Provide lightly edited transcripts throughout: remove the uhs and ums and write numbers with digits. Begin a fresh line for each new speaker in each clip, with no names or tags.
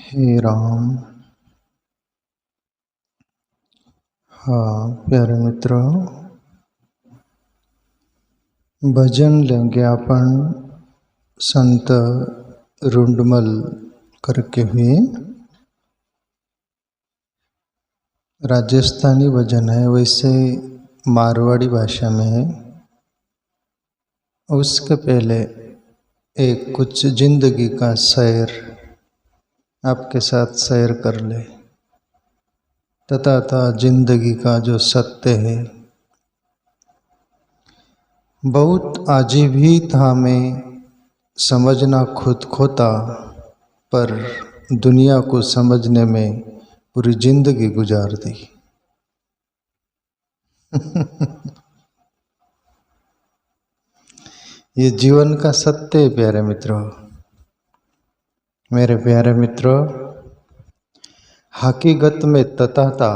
हे राम। हाँ प्यारे मित्रों, भजन ज्ञापन संत रुंडमल करके हुए राजस्थानी भजन है, वैसे मारवाड़ी भाषा में है। उसके पहले एक कुछ जिंदगी का सैर आपके साथ सैर कर ले, तथा जिंदगी का जो सत्य है बहुत अजीब ही था। मैं समझना खुद को था, पर दुनिया को समझने में पूरी जिंदगी गुजार दी। ये जीवन का सत्य है प्यारे मित्रों। मेरे प्यारे मित्रों, हकीकत में तथा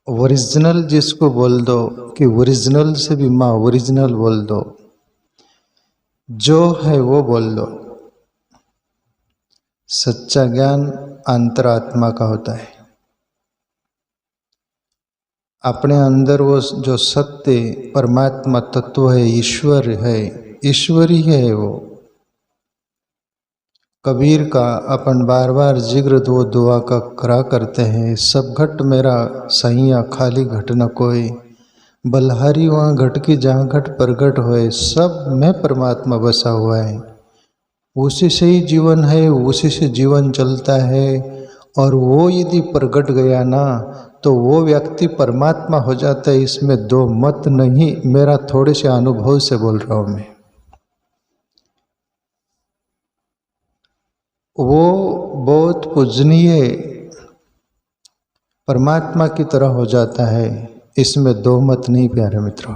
ओरिजिनल जिसको बोल दो कि ओरिजिनल से भी माँ ओरिजिनल बोल दो, जो है वो बोल दो। सच्चा ज्ञान अंतरात्मा का होता है। अपने अंदर वो जो सत्य परमात्मा तत्व है, ईश्वर है, ईश्वरी है वो। कबीर का अपन बार बार जिक्र वो दुआ का करा करते हैं, सब घट मेरा सहिया खाली घट न कोई, बलहारी वहाँ घट की जहाँ घट प्रगट होए, सब में परमात्मा बसा हुआ है। उसी से ही जीवन है, उसी से जीवन चलता है। और वो यदि प्रगट गया ना तो वो व्यक्ति परमात्मा हो जाता है, इसमें दो मत नहीं। मेरा थोड़े से अनुभव से बोल रहा हूँ मैं। वो बहुत पूजनीय परमात्मा की तरह हो जाता है, इसमें दो मत नहीं प्यारे मित्रों।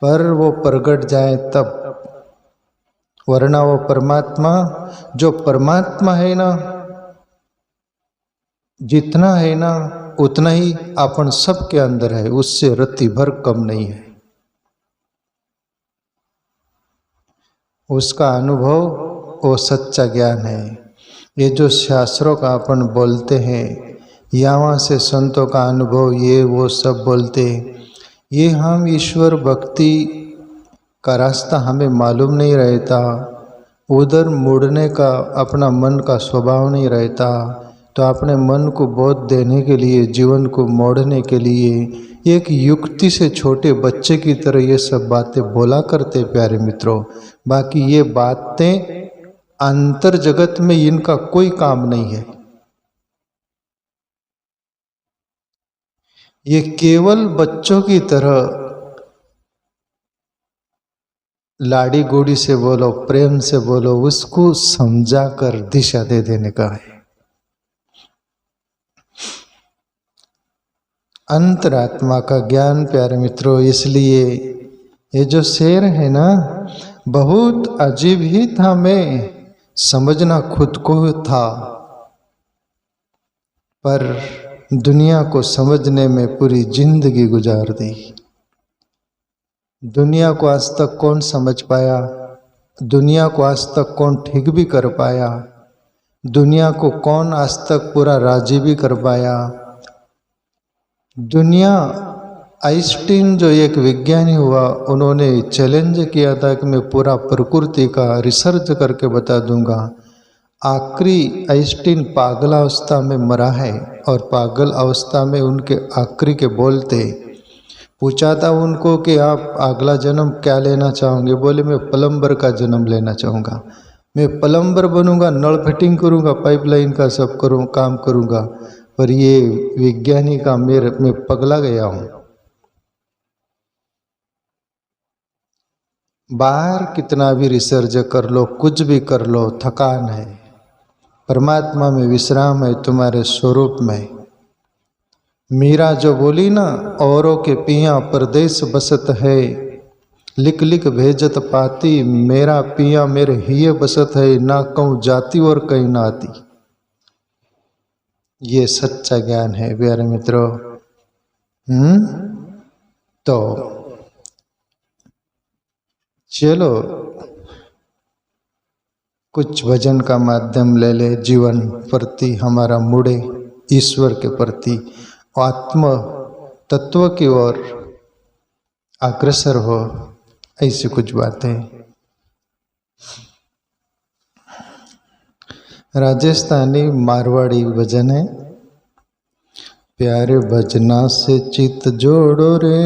पर वो प्रगट जाए तब, वरना वो परमात्मा जो परमात्मा है ना, जितना है ना उतना ही अपन सबके अंदर है, उससे रत्ती भर कम नहीं है। उसका अनुभव वो सच्चा ज्ञान है। ये जो शास्त्रों का अपन बोलते हैं, यहाँ से संतों का अनुभव, ये वो सब बोलते, ये हम ईश्वर भक्ति का रास्ता हमें मालूम नहीं रहता, उधर मुड़ने का अपना मन का स्वभाव नहीं रहता, तो अपने मन को बोध देने के लिए, जीवन को मोड़ने के लिए एक युक्ति से छोटे बच्चे की तरह ये सब बातें बोला करते प्यारे मित्रों। बाकी ये बातें अंतर जगत में इनका कोई काम नहीं है। ये केवल बच्चों की तरह लाड़ी गोड़ी से बोलो, प्रेम से बोलो, उसको समझा कर दिशा दे देने का है। अंतरात्मा का ज्ञान प्यारे मित्रों, इसलिए ये जो शेर है ना बहुत अजीब ही था। मैं समझना खुद को था, पर दुनिया को समझने में पूरी जिंदगी गुजार दी। दुनिया को आज तक कौन समझ पाया? दुनिया को आज तक कौन ठीक भी कर पाया? दुनिया को कौन आज तक पूरा राजी भी कर पाया? दुनिया आइंस्टीन जो एक विज्ञानी हुआ, उन्होंने चैलेंज किया था कि मैं पूरा प्रकृति का रिसर्च करके बता दूंगा। आखिरी आइंस्टीन पागल अवस्था में मरा है, और पागल अवस्था में उनके आखिरी के बोलते पूछा था उनको कि आप अगला जन्म क्या लेना चाहोगे? बोले मैं प्लम्बर का जन्म लेना चाहूँगा, मैं प्लम्बर बनूंगा, नल फिटिंग करूँगा, पाइपलाइन का सब काम करूँगा। पर ये विज्ञानी का मैं पगला गया हूँ। बाहर कितना भी रिसर्च कर लो, कुछ भी कर लो, थकान है। परमात्मा में विश्राम है, तुम्हारे स्वरूप में। मीरा जो बोली ना, औरों के पिया परदेश बसत है, लिख लिख भेजत पाती, मेरा पिया मेरे हिये बसत है, ना कहूँ जाति और कहीं ना आती। ये सच्चा ज्ञान है प्यारे मित्रों। तो चलो कुछ भजन का माध्यम ले ले, जीवन प्रति हमारा मुड़े ईश्वर के प्रति, आत्म तत्व की ओर अग्रसर हो, ऐसी कुछ बातें। राजस्थानी मारवाड़ी भजन है। प्यारे भजना से चित जोड़ो रे,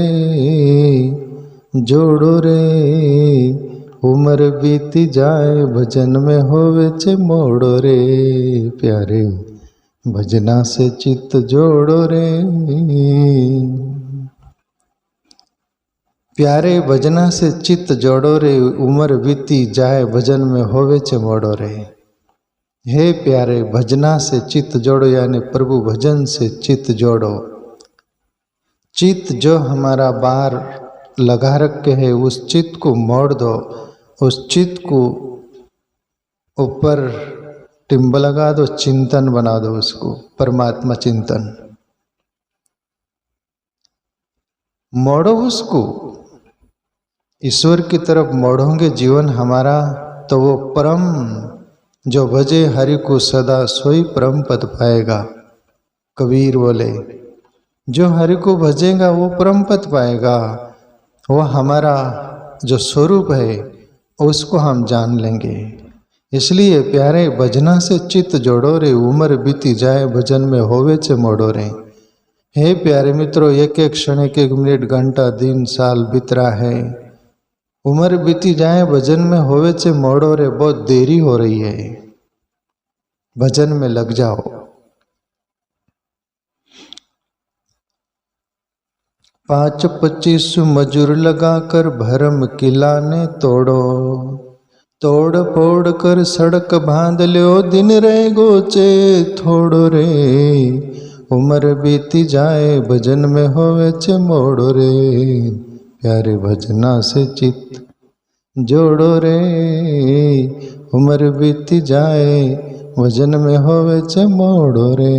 जोड़ो रे, उम्र बीती जाए भजन में होवे चे मोड़ो रे। प्यारे भजना से चित जोड़ो रे, प्यारे भजना से चित जोड़ो रे, उम्र बीती जाए भजन में होवे चे मोड़ो रे। हे प्यारे भजना से चित जोड़ो, यानी प्रभु भजन से चित जोड़ो। चित जो हमारा बार लगा रखे है उस चित को मोड़ दो, उस चित को ऊपर टिम्ब लगा दो, चिंतन बना दो उसको, परमात्मा चिंतन मोड़ो उसको, ईश्वर की तरफ मोड़ोगे जीवन हमारा तो वो परम, जो भजे हरि को सदा सोई परम पद पाएगा। कबीर बोले जो हरि को भजेगा वो परम पद पाएगा। वो हमारा जो स्वरूप है उसको हम जान लेंगे। इसलिए प्यारे भजना से चित्त जोड़ो रे, उम्र बीती जाए भजन में होवे चे मोड़ो रे। हे प्यारे मित्रों, एक एक क्षण, एक एक मिनट, घंटा, दिन, साल बीत रहा है, उम्र बीती जाए भजन में होवे चे मोड़ो रे। बहुत देरी हो रही है, भजन में लग जाओ। पाँच 25 मजूर लगाकर भरम किला ने तोड़ो, तोड़ फोड़ कर सड़क बांध लो, दिन रह गोचे थोड़ो रे। उम्र बीती जाए भजन में होवे चे मोड़ो रे। प्यारे भजना से चित जोड़ो रे, उम्र बीती जाए भजन में होवे चे मोड़ो रे।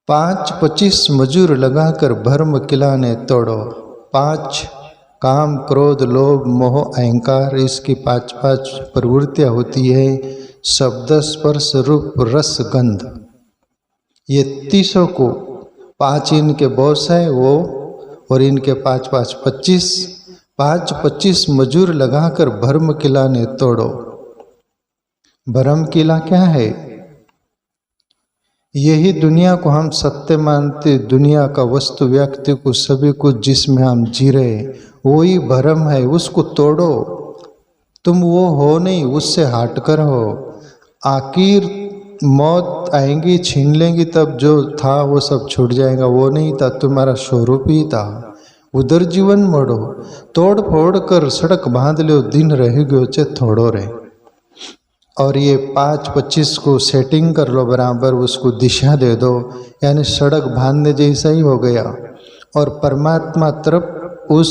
5 25 मजूर लगाकर भरम किला ने तोड़ो। 5 काम, क्रोध, लोभ, मोह, अहंकार, इसकी 5 प्रवृत्तियाँ होती है। शब्द, स्पर्श, रूप, रस, गंध, ये 30 को 5 इनके बॉस है वो, और इनके 5 25 मजूर लगाकर भरम किला ने तोड़ो। भरम किला क्या है? यही दुनिया को हम सत्य मानते, दुनिया का वस्तु, व्यक्ति को, सभी कुछ जिसमें हम जी रहे, वही भरम है। उसको तोड़ो। तुम वो हो नहीं, उससे हट कर हो। आखिर मौत आएंगी, छीन लेंगी, तब जो था वो सब छूट जाएगा। वो नहीं था, तुम्हारा स्वरूप ही था। उधर जीवन मोड़ो, तोड़ फोड़ कर सड़क बांध लो, दिन रह गयो चे थोड़ो रे। और ये 5 25 को सेटिंग कर लो बराबर, उसको दिशा दे दो, यानी सड़क बांधने जैसा ही हो गया। और परमात्मा तरफ उस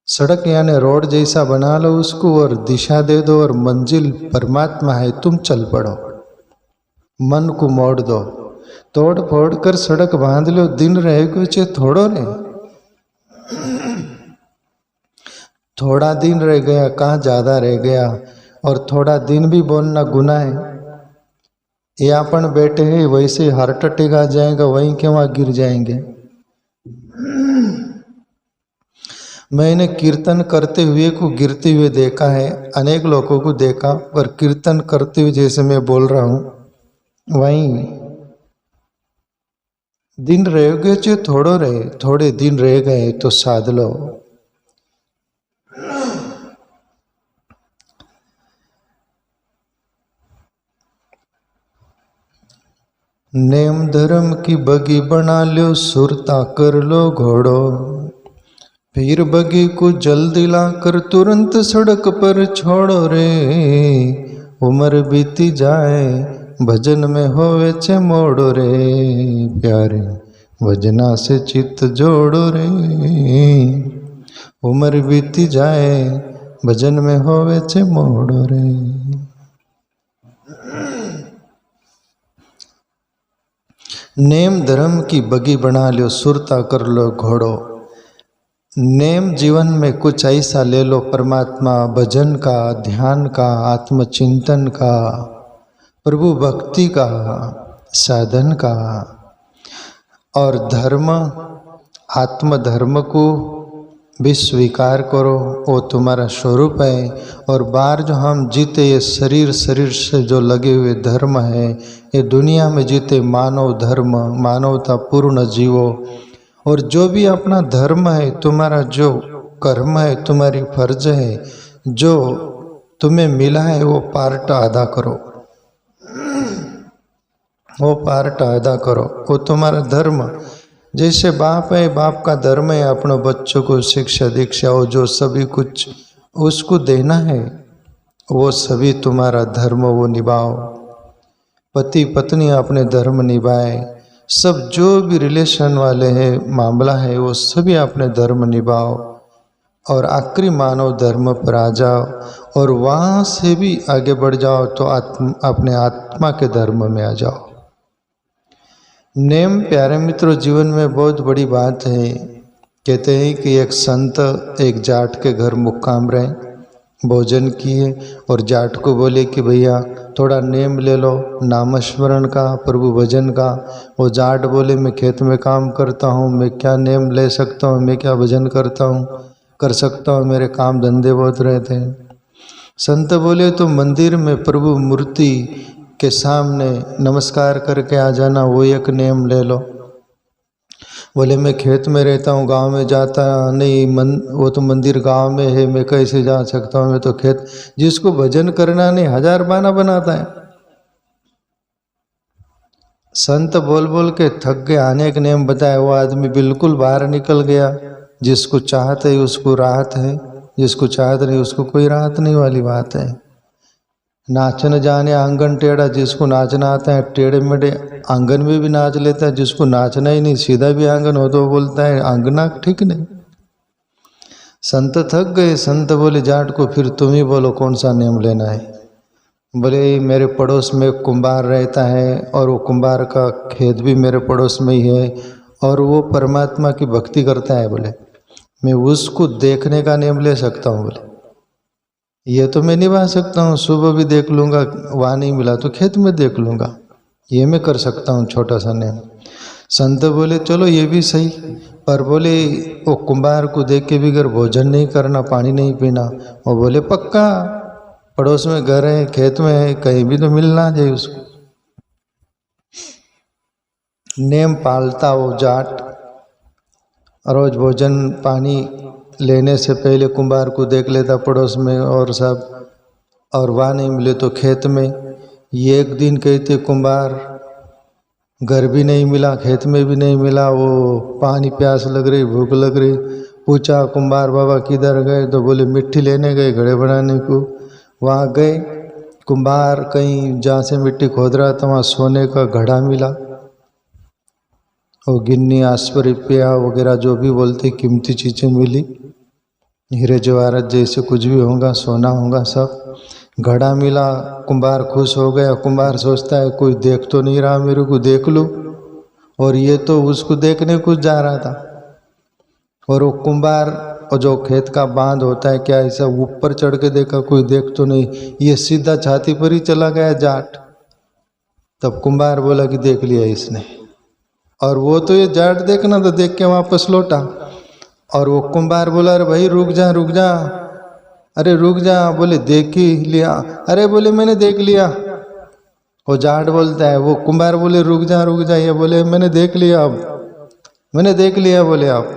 सड़क यानी रोड जैसा बना लो उसको, और दिशा दे दो, और मंजिल परमात्मा है, तुम चल पड़ो। मन को मोड़ दो, तोड़ फोड़ कर सड़क बांध लो, दिन रह गयो चे थोड़ो रे। थोड़ा दिन रह गया, कहाँ ज़्यादा रह गया। और थोड़ा दिन भी बोलना गुनाह है। ये अपन बैठे हैं, वैसे हार्ट अटैक आ जाएगा, वहीं के वहाँ गिर जाएंगे। मैंने कीर्तन करते हुए को गिरते हुए देखा है, अनेक लोगों को देखा, पर कीर्तन करते हुए जैसे मैं बोल रहा हूँ वहीं दिन रह गए जो थोड़ो रहे, थोड़े दिन रह गए तो साध लो। नेम धर्म की बगी बना लो, सुरता कर लो घोड़ो, फिर बगी को जल दिला कर तुरंत सड़क पर छोड़ो रे। उम्र बीती जाए भजन में होवे चे मोड़ो रे। प्यारे भजना से चित्त जोड़ो रे, उम्र बीती जाए भजन में होवे चे मोड़ो रे। नेम धर्म की बगी बना लो, सुरता कर लो घोड़ो। नेम जीवन में कुछ ऐसा ले लो, परमात्मा भजन का, ध्यान का, आत्मचिंतन का, प्रभु भक्ति का, साधन का। और धर्म, आत्मधर्म को भी स्वीकार करो, वो तुम्हारा स्वरूप है। और बाहर जो हम जीते ये शरीर से जो लगे हुए धर्म है, ये दुनिया में जीते मानव धर्म, मानवता पूर्ण जीवो। और जो भी अपना धर्म है, तुम्हारा जो कर्म है, तुम्हारी फर्ज है, जो तुम्हें मिला है, वो पार्ट अदा करो, वो पार्ट अदा करो, वो तुम्हारा धर्म। जैसे बाप है, बाप का धर्म है अपने बच्चों को शिक्षा दीक्षा और जो सभी कुछ उसको देना है, वो सभी तुम्हारा धर्म वो निभाओ। पति पत्नी अपने धर्म निभाए, सब जो भी रिलेशन वाले हैं मामला है, वो सभी अपने धर्म निभाओ। और आखिरी मानव धर्म पर आ जाओ, और वहाँ से भी आगे बढ़ जाओ तो अपने आत्मा के धर्म में आ जाओ। नेम प्यारे मित्रों जीवन में बहुत बड़ी बात है। कहते हैं कि एक संत एक जाट के घर मुक्काम रहे, भोजन किए और जाट को बोले कि भैया थोड़ा नेम ले लो, नामस्मरण का, प्रभु भजन का। वो जाट बोले मैं खेत में काम करता हूँ, मैं क्या नेम ले सकता हूँ, मैं क्या भजन कर सकता हूँ, मेरे काम धंधे बहुत रहते हैं। संत बोले तो मंदिर में प्रभु मूर्ति के सामने नमस्कार करके आ जाना, वो एक नेम ले लो। बोले मैं खेत में रहता हूँ, गांव में जाता नहीं, वो तो मंदिर गांव में है, मैं कैसे जा सकता हूँ, मैं तो खेत। जिसको भजन करना नहीं हजार बहाना बनाता है। संत बोल बोल के थक गए, आने के नेम बताया, वो आदमी बिल्कुल बाहर निकल गया। जिसको चाहत है उसको राहत है, जिसको चाहत नहीं उसको कोई राहत नहीं वाली बात है। नाचन जाने आंगन टेढ़ा, जिसको नाचना आता है टेढ़े मेढ़े आंगन में भी नाच लेता है, जिसको नाचना ही नहीं सीधा भी आंगन हो तो बोलता है आंगना ठीक नहीं। संत थक गए। संत बोले जाट को फिर तुम ही बोलो कौन सा नियम लेना है। बोले मेरे पड़ोस में कुंभार रहता है और वो कुंभार का खेत भी मेरे पड़ोस में ही है और वो परमात्मा की भक्ति करता है। बोले मैं उसको देखने का नियम ले सकता हूँ। बोले ये तो मैं निभा सकता हूँ, सुबह भी देख लूँगा, वहाँ नहीं मिला तो खेत में देख लूँगा, ये मैं कर सकता हूँ छोटा सा नियम। संत बोले चलो ये भी सही, पर बोले वो कुंभार को देख के भी अगर भोजन नहीं करना, पानी नहीं पीना। वो बोले पक्का, पड़ोस में घर है, खेत में है, कहीं भी तो मिलना चाहिए उसको। नेम पालता वो जाट, रोज भोजन पानी लेने से पहले कुंभार को देख लेता पड़ोस में और सब, और वहाँ नहीं मिले तो खेत में। ये एक दिन कहते कुंभार घर भी नहीं मिला, खेत में भी नहीं मिला, वो पानी प्यास लग रही, भूख लग रही। पूछा कुंभार बाबा किधर गए, तो बोले मिट्टी लेने गए घड़े बनाने को। वहाँ गए, कुंभार कहीं जहाँ से मिट्टी खोद रहा था वहाँ सोने का घड़ा मिला, और गिन्नी आस्परिपिया वगैरह जो भी बोलते कीमती चीज़ें मिली, हीरे जवाहरात जैसे कुछ भी होगा, सोना होगा, सब घड़ा मिला। कुंभार खुश हो गया। कुंभार सोचता है कोई देख तो नहीं रहा, मेरे को देख लूँ, और ये तो उसको देखने कुछ जा रहा था। और वो कुंभार और जो खेत का बांध होता है क्या, ऐसा ऊपर चढ़ के देखा कोई देख तो नहीं, ये सीधा छाती पर ही चला गया जाट। तब कुंभार बोला कि देख लिया इसने, और वो तो ये जाट देखना तो देख के वापस लौटा। और वो कुंभार बोला अरे भाई रुक जा रुक जा, अरे रुक जा। बोले देख ही लिया, अरे बोले मैंने देख लिया। वो जाट बोलता है, वो कुंभार बोले रुक जा, ये बोले मैंने देख लिया, अब मैंने देख लिया। बोले आप,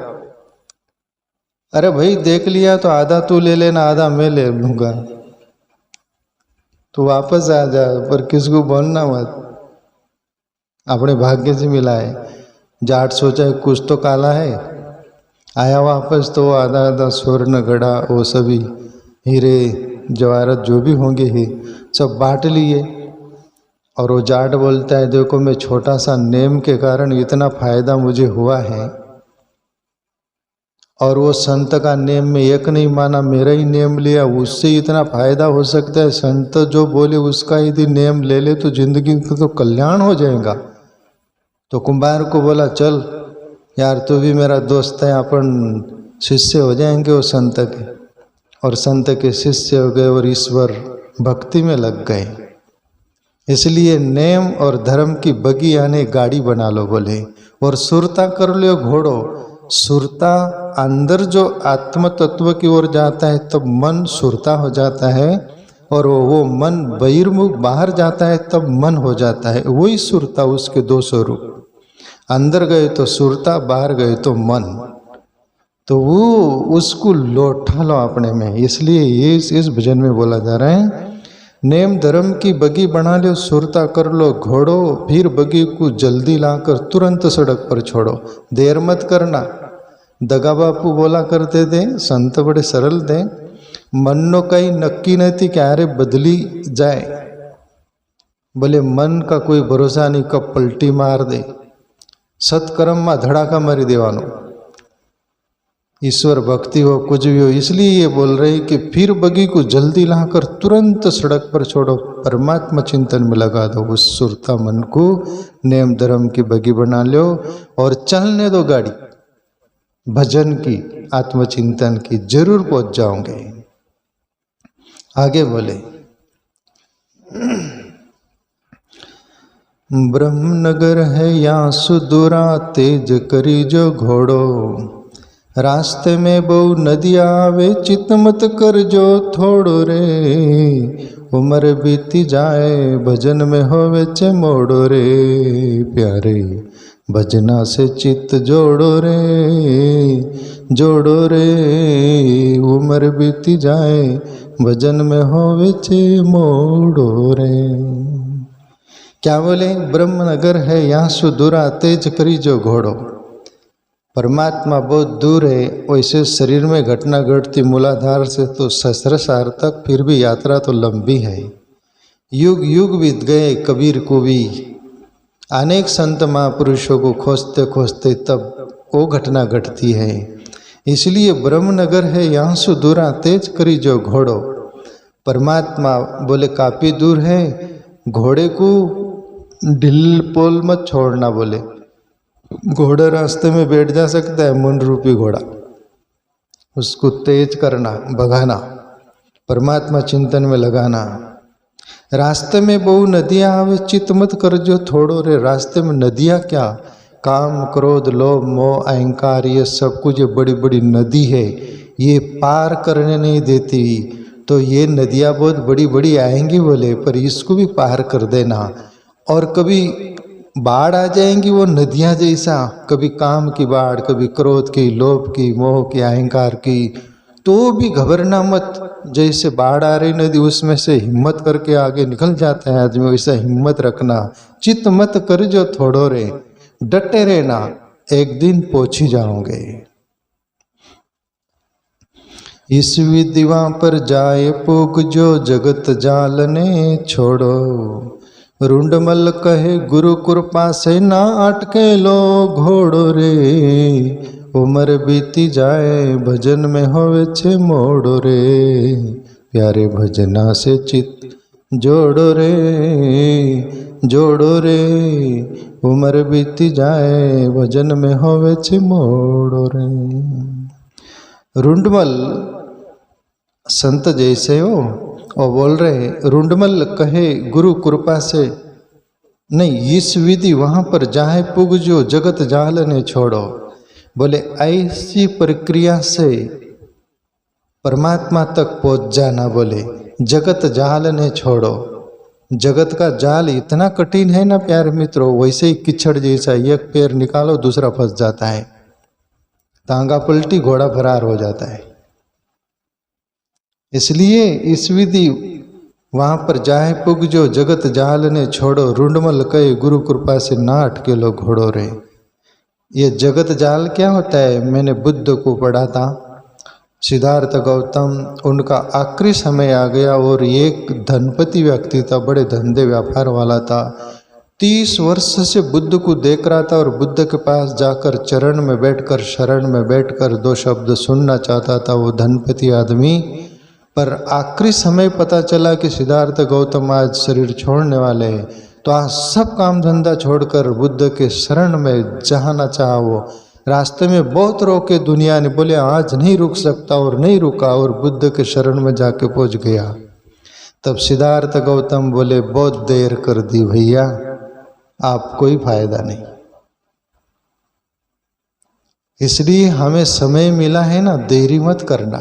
अरे भाई देख लिया तो आधा तू ले लेना, आधा मैं ले लूँगा, तो वापस आ जा, पर किसको बोलना मत, अपने भाग्य से मिला है। जाट सोचा कुछ तो काला है, आया वापस तो आधा आधा स्वर्ण घड़ा, वो सभी हीरे जवाहरात जो भी होंगे ही सब बांट लिए। और वो जाट बोलता है देखो मैं छोटा सा नेम के कारण इतना फायदा मुझे हुआ है, और वो संत का नेम में एक नहीं माना, मेरा ही नेम लिया, उससे इतना फायदा हो सकता है। संत जो बोले उसका यदि नेम ले ले तो जिंदगी का तो कल्याण हो जाएगा। तो कुंभार को बोला चल यार तू भी मेरा दोस्त है, अपन शिष्य हो जाएंगे वो संत के, और संत के शिष्य हो गए और ईश्वर भक्ति में लग गए। इसलिए नेम और धर्म की बगी यानी गाड़ी बना लो बोले, और सुरता कर लो घोड़ो। सुरता अंदर जो आत्म तत्व की ओर जाता है तब मन सुरता हो जाता है, और वो मन बहिर्मुख बाहर जाता है तब मन हो जाता है। वही सुरता, उसके दो स्वरूप, अंदर गए तो सुरता, बाहर गए तो मन। तो वो उसको लौटा लो अपने में। इसलिए ये इस भजन में बोला जा रहा है, नेम धर्म की बगी बना लो, सुरता कर लो घोड़ो, फिर बगी को जल्दी लाकर तुरंत सड़क पर छोड़ो। देर मत करना। दगा बापू बोला करते थे, संत बड़े सरल थे, मन नो कहीं नक्की नहीं थी कि अरे बदली जाए। बोले मन का कोई भरोसा नहीं, कब पलटी मार दे। सत्कर्म में धड़ाका मारी देवानो। ईश्वर भक्ति हो कुछ भी हो, इसलिए ये बोल रहे कि फिर बगी को जल्दी लाकर तुरंत सड़क पर छोड़ो, परमात्मा चिंतन में लगा दो। उस सुरता मन को नेम धर्म की बगी बना लो और चलने दो गाड़ी भजन की, आत्मचिंतन की, जरूर पहुंच जाओगे। आगे बोले, ब्रह्मनगर है यहाँ सुदूरा, तेज करी जो घोड़ो। रास्ते में बहु नदिया आवे, चित मत कर जो थोड़ो रे। उम्र बीती जाए, भजन में होवे चे मोड़ो रे। प्यारे भजना से चित जोड़ो रे, जोड़ो रे। उम्र बीती जाए, भजन में होवे चे मोड़ो रे। क्या बोले? ब्रह्मनगर है यहाँ सुदूरा, तेज करी जो घोड़ो। परमात्मा बहुत दूर है, वैसे शरीर में घटना घटती मूलाधार से तो सहस्त्रसार तक, फिर भी यात्रा तो लंबी है। युग युग बीत गए कबीर को भी, अनेक संत महापुरुषों को खोजते खोजते तब वो घटना घटती है। इसलिए ब्रह्मनगर है यहाँ सुदूरा, तेज करी जो घोड़ो। परमात्मा बोले काफ़ी दूर है, घोड़े को ढिल पोल मत छोड़ना। बोले घोड़ा रास्ते में बैठ जा सकता है, मन रूपी घोड़ा, उसको तेज करना, भगाना, परमात्मा चिंतन में लगाना। रास्ते में बहु नदियाँ आवे, चित मत कर जो थोड़ो रे। रास्ते में नदियाँ क्या? काम, क्रोध, लोभ, मोह, अहंकार, ये सब कुछ बड़ी बड़ी नदी है, ये पार करने नहीं देती। तो ये नदियाँ बहुत बड़ी बड़ी आएंगी बोले, पर इसको भी पार कर देना। और कभी बाढ़ आ जाएंगी वो नदियाँ जैसा, कभी काम की बाढ़, कभी क्रोध की, लोभ की, मोह की, अहंकार की, तो भी घबरना मत। जैसे बाढ़ आ रही नदी, उसमें से हिम्मत करके आगे निकल जाता है आदमी, वैसा हिम्मत रखना। चित मत कर जो थोड़ो रे, डटे रहना, एक दिन पहुंच ही जाओगे। इस विधिवा पर जाए पुग जो, जगत जालने छोड़ो। रुंडमल कहे गुरु कृपा से ना अटके लो घोड़ो रे। उम्र बीती जाए, भजन में होवे छे मोड़ो रे। प्यारे भजना से चित जोड़ो रे, जोड़ो रे। उम्र बीती जाए, भजन में होवे छे मोड़ो रे। रुंडमल संत जैसे हो, और बोल रहे रुंडमल कहे गुरु कृपा से नहीं, इस विधि वहाँ पर जाए पुग जो, जगत जाल ने छोड़ो। बोले ऐसी प्रक्रिया से परमात्मा तक पहुँच जाना। बोले जगत जाल ने छोड़ो। जगत का जाल इतना कठिन है ना प्यारे मित्रों, वैसे ही कीचड़ जैसा, एक पैर निकालो दूसरा फंस जाता है, तांगा पलटी घोड़ा फरार हो जाता है। इसलिए इस विधि वहाँ पर जाए पुग जो, जगत जाल ने छोड़ो। रुंडमल कहे गुरु कृपा से ना अटके लो घोड़ो रे। ये जगत जाल क्या होता है? मैंने बुद्ध को पढ़ा था, सिद्धार्थ गौतम, उनका आखिरी समय आ गया और एक धनपति व्यक्ति था, बड़े धंधे व्यापार वाला था, 30 वर्ष से बुद्ध को देख रहा था और बुद्ध के पास जाकर चरण में बैठकर, शरण में बैठकर 2 शब्द सुनना चाहता था वो धनपति आदमी। पर आखिरी समय पता चला कि सिद्धार्थ गौतम आज शरीर छोड़ने वाले हैं, तो आज सब काम धंधा छोड़कर बुद्ध के शरण में जाना चाहा वो, रास्ते में बहुत रोके दुनिया ने, बोले आज नहीं रुक सकता, और नहीं रुका और बुद्ध के शरण में जाके पहुंच गया। तब सिद्धार्थ गौतम बोले बहुत देर कर दी भैया, आप कोई फायदा नहीं। इसलिए हमें समय मिला है ना, देरी मत करना।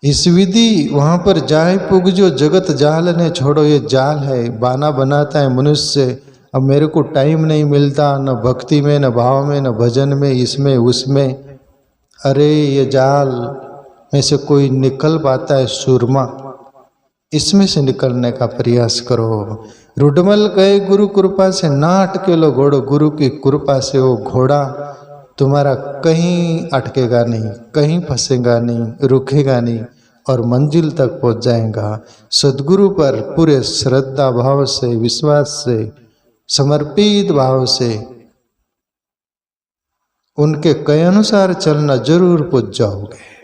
इस विधि वहां पर जाए पुग जो जगत जाल ने छोड़ो, ये जाल है, बाना बनाता है मनुष्य। अब मेरे को टाइम नहीं मिलता, न भक्ति में, न भाव में, न भजन में, इसमें उसमें। अरे ये जाल में से कोई निकल पाता है सुरमा, इसमें से निकलने का प्रयास करो। रुडमल गए गुरु कृपा से, ना अटके लो घोड़ो, गुरु की कृपा से वो घोड़ा तुम्हारा कहीं अटकेगा नहीं, कहीं फंसेगा नहीं, रुकेगा नहीं और मंजिल तक पहुंच जाएगा। सद्गुरु पर पूरे श्रद्धा भाव से, विश्वास से, समर्पित भाव से उनके कहे अनुसार चलना, जरूर पहुंच जाओगे।